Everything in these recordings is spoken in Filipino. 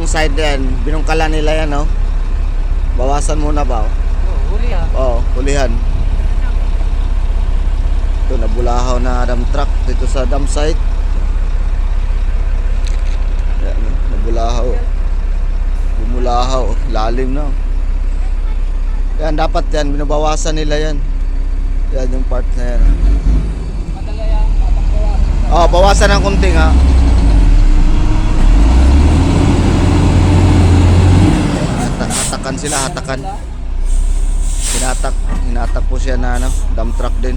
side yan, binungkalan nila yan, no? Bawasan muna ba? Huli ha. Oo, hulihan. Ito, nabulahaw na dump truck dito sa dump site. Yan, no? Nabulahaw. Bumulahaw, lalim na. Yan, dapat yan, binabawasan nila yan. Yan yung part na yan. Madala yan, mapagbawasan. Oo, bawasan ng kunti nga. Hatakan sila, hatakan. Hinatak po siya na ano, dump truck din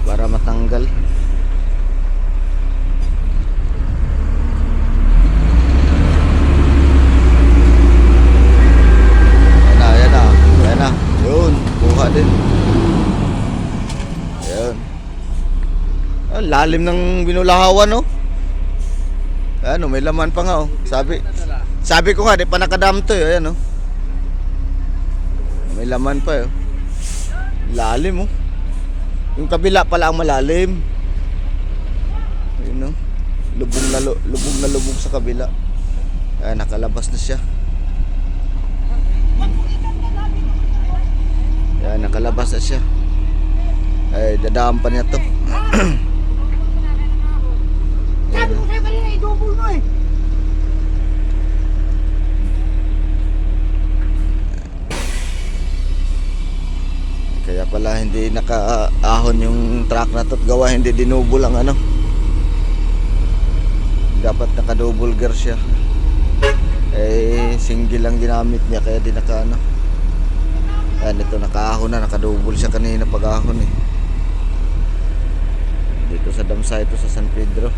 para matanggal. Yan na. Yun, buha din. Yan. Ang lalim ng binulahawan, no? Ano, may laman pa nga, oh. Sabi ko nga, di pa nakadam to, eh. Ayan, oh. May laman pa, eh. Lalim, oh. Yung kabila pala ang malalim. Ayun, oh. Lubog na lubog sa kabila. Ayan, nakalabas na siya. Ayan, nakalabas na siya. Ay, dadaan pa niya to. Sabi ko sa'yo kanina, i-double mo eh. Kaya pala hindi nakaahon yung truck na to at gawa hindi dinubol ang ano. Dapat naka-double gear siya. Eh single lang ginamit niya kaya di naka ano. Ayan, ito nakaahon na, naka-double siya kanina pag-ahon eh. Dito sa dump site ito sa San Pedro.